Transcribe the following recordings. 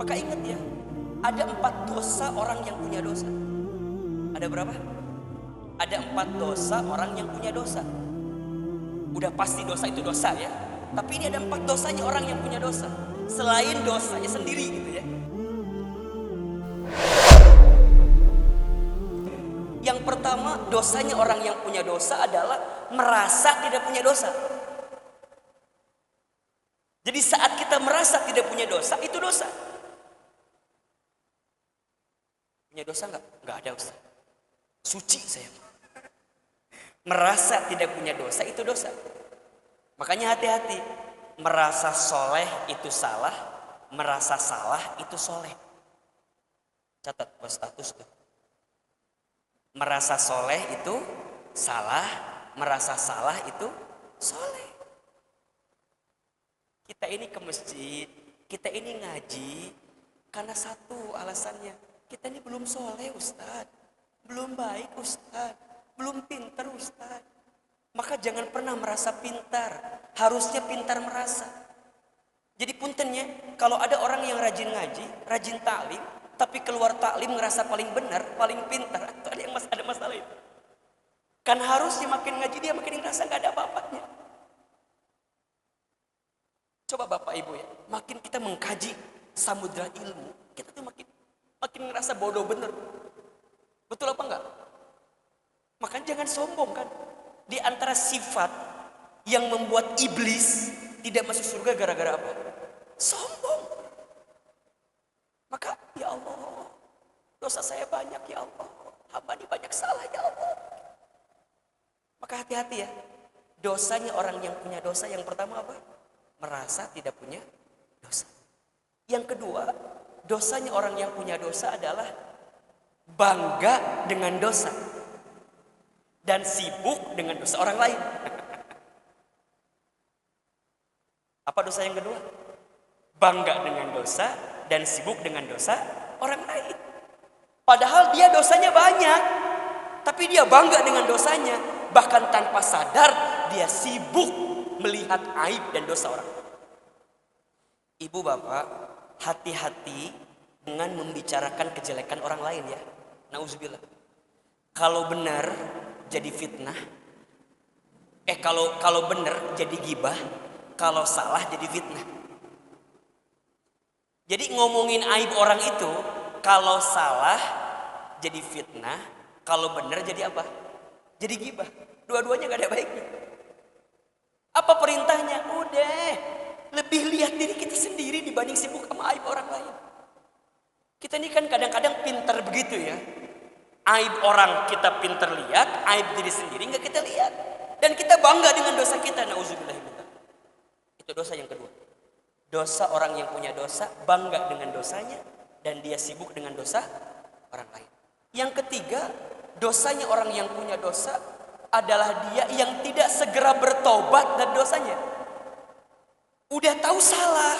Maka ingat ya, ada 4 dosa orang yang punya dosa. Ada berapa? Ada 4 dosa orang yang punya dosa. Udah pasti dosa itu dosa ya. Tapi ini ada 4 dosanya orang yang punya dosa. Selain dosanya sendiri gitu ya. Yang pertama, dosanya orang yang punya dosa adalah merasa tidak punya dosa. Jadi saat kita merasa tidak punya dosa, itu dosa. Punya dosa enggak? Enggak ada, Ustaz. Suci saya. Merasa tidak punya dosa itu dosa. Makanya hati-hati. Merasa soleh itu salah, merasa salah itu soleh. Catat buat status tuh. Merasa soleh itu salah, merasa salah itu soleh. Kita ini ke masjid, kita ini ngaji karena satu alasannya, kita ini belum soleh Ustaz, belum baik Ustaz, belum pintar Ustaz. Maka jangan pernah merasa pintar, harusnya pintar merasa. Jadi puntennya, kalau ada orang yang rajin ngaji, rajin taklim, tapi keluar taklim ngerasa paling benar, paling pintar, itu ada masalah itu. Kan harusnya makin ngaji dia makin ngerasa gak ada apa-apanya. Coba Bapak Ibu ya, makin kita mengkaji samudra ilmu, kita tuh makin ngerasa bodoh bener. Betul apa enggak? Makanya jangan sombong kan. Di antara sifat yang membuat iblis tidak masuk surga gara-gara apa? Sombong. Maka ya Allah, dosa saya banyak ya Allah, hamba ini banyak salah ya Allah. Maka hati-hati ya. Dosanya orang yang punya dosa yang pertama apa? Merasa tidak punya dosa. Yang kedua, dosanya orang yang punya dosa adalah bangga dengan dosa dan sibuk dengan dosa orang lain. Apa dosa yang kedua? Bangga dengan dosa dan sibuk dengan dosa orang lain. Padahal dia dosanya banyak, tapi dia bangga dengan dosanya. Bahkan tanpa sadar dia sibuk melihat aib dan dosa orang. Ibu bapak, hati-hati dengan membicarakan kejelekan orang lain ya. Nauzubillah. Kalau benar jadi fitnah. Kalau benar jadi gibah, kalau salah jadi fitnah. Jadi ngomongin aib orang itu, kalau salah jadi fitnah, kalau benar jadi apa? Jadi gibah. Dua-duanya gak ada baiknya. Apa perintahnya? Udah, lebih lihat diri kita sendiri dibanding sibuk sama aib orang lain. Kita ini kan kadang-kadang pintar begitu ya. Aib orang kita pintar lihat, aib diri sendiri nggak kita lihat. Dan kita bangga dengan dosa kita. Nauzubillah. Itu dosa yang kedua. Dosa orang yang punya dosa, bangga dengan dosanya dan dia sibuk dengan dosa orang lain. Yang ketiga, dosanya orang yang punya dosa adalah dia yang tidak segera bertobat dari dosanya. Udah tahu salah,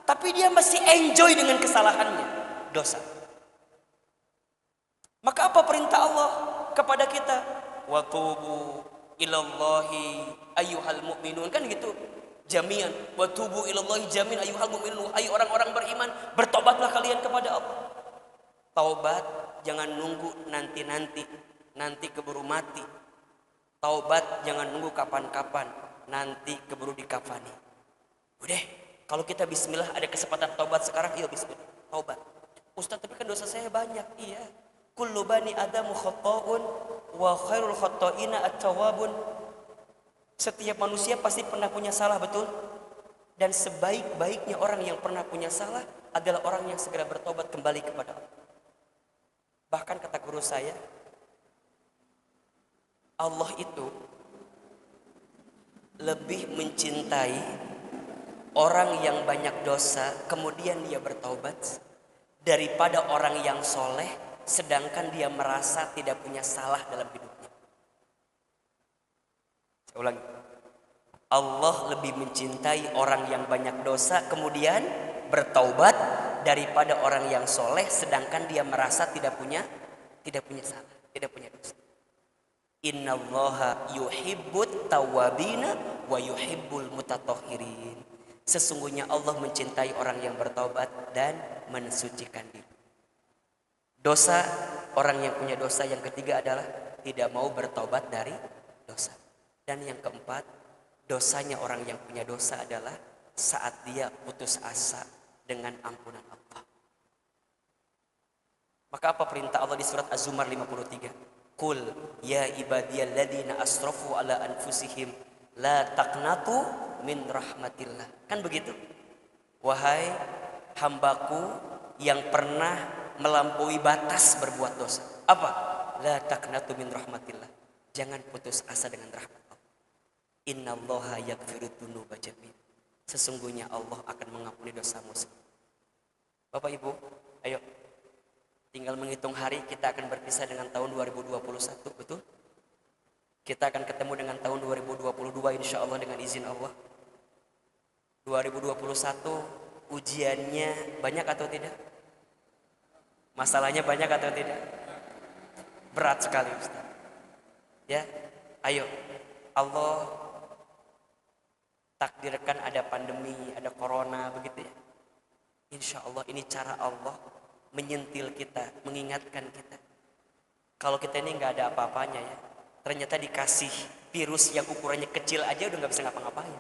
tapi dia masih enjoy dengan kesalahannya. Dosa. Maka apa perintah Allah kepada kita? Wa tubu ilallahi ayyuhal mu'minun, kan gitu. Jami'an wa tubu ilallahi jami'an ayyuhal mu'minun. Hai orang-orang beriman, bertobatlah kalian kepada Allah. Taubat jangan nunggu nanti keburu mati. Taubat jangan nunggu kapan-kapan, nanti keburu dikafani. Udah, kalau kita bismillah ada kesempatan taubat sekarang, yuk bismillah, taubat. Ustaz, tapi kan dosa saya banyak. Iya. Kullu bani adamu khata'un wa khairul khata'ina at-tawwabun. Setiap manusia pasti pernah punya salah, betul? Dan sebaik-baiknya orang yang pernah punya salah adalah orang yang segera bertobat kembali kepada Allah. Bahkan kata guru saya, Allah itu lebih mencintai orang yang banyak dosa kemudian dia bertaubat daripada orang yang soleh sedangkan dia merasa tidak punya salah dalam hidupnya. Saya ulangi. Allah lebih mencintai orang yang banyak dosa kemudian bertaubat daripada orang yang soleh sedangkan dia merasa tidak punya salah, tidak punya dosa. Innallaha yuhibbut tawwabina wa yuhibbul mutatahhirin. Sesungguhnya Allah mencintai orang yang bertaubat dan mensucikan diri. Dosa, orang yang punya dosa yang ketiga adalah tidak mau bertobat dari dosa. Dan yang keempat, dosanya orang yang punya dosa adalah saat dia putus asa dengan ampunan Allah. Maka apa perintah Allah di surat Az-Zumar 53? Qul ya ibadiyalladzina asrafu ala anfusihim la taqnatu min rahmatillah. Kan begitu? Wahai hambaku yang pernah melampaui batas berbuat dosa. Apa? La taqnatu min rahmatillah. Jangan putus asa dengan rahmat Allah. Innallaha yaghfirud dzunuba jami'an. Sesungguhnya Allah akan mengampuni dosamu semua. Bapak Ibu, ayo. Tinggal menghitung hari, kita akan berpisah dengan tahun 2021, betul? Kita akan ketemu dengan tahun 2022 insya Allah dengan izin Allah. 2021 ujiannya banyak atau tidak? Masalahnya banyak atau tidak? Berat sekali Ustaz. Ya, ayo. Allah takdirkan ada pandemi, ada corona begitu ya. Insya Allah ini cara Allah menyentil kita, mengingatkan kita. Kalau kita ini nggak ada apa-apanya ya, ternyata dikasih virus yang ukurannya kecil aja udah nggak bisa ngapa-ngapain.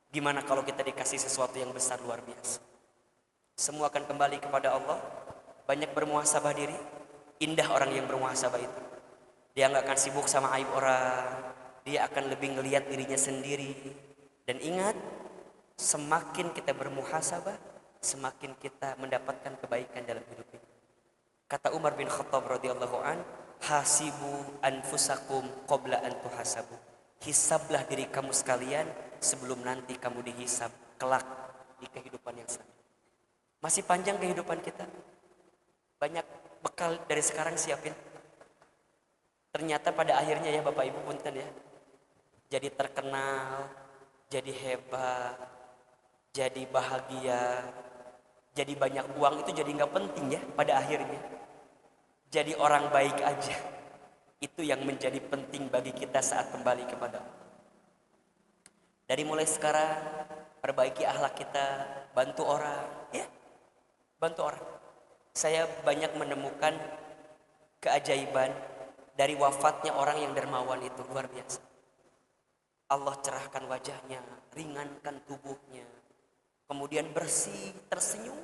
Gimana kalau kita dikasih sesuatu yang besar luar biasa? Semua akan kembali kepada Allah. Banyak bermuhasabah diri. Indah orang yang bermuhasabah itu. Dia nggak akan sibuk sama aib orang. Dia akan lebih ngelihat dirinya sendiri. Dan ingat, semakin kita bermuhasabah, semakin kita mendapatkan kebaikan dalam hidup ini. Kata Umar bin Khattab radhiyallahu an, hasibu anfusakum qabla an tuhasabu. Hisablah diri kamu sekalian sebelum nanti kamu dihisab kelak di kehidupan yang selanjutnya. Masih panjang kehidupan kita. Banyak bekal dari sekarang siapin. Ternyata pada akhirnya ya Bapak Ibu punten ya. Jadi terkenal, jadi hebat, jadi bahagia, jadi banyak uang itu jadi nggak penting ya pada akhirnya. Jadi orang baik aja. Itu yang menjadi penting bagi kita saat kembali kepada Allah. Dari mulai sekarang perbaiki akhlak kita, bantu orang, ya. Bantu orang. Saya banyak menemukan keajaiban dari wafatnya orang yang dermawan itu, luar biasa. Allah cerahkan wajahnya, ringankan tubuhnya. Kemudian bersih, tersenyum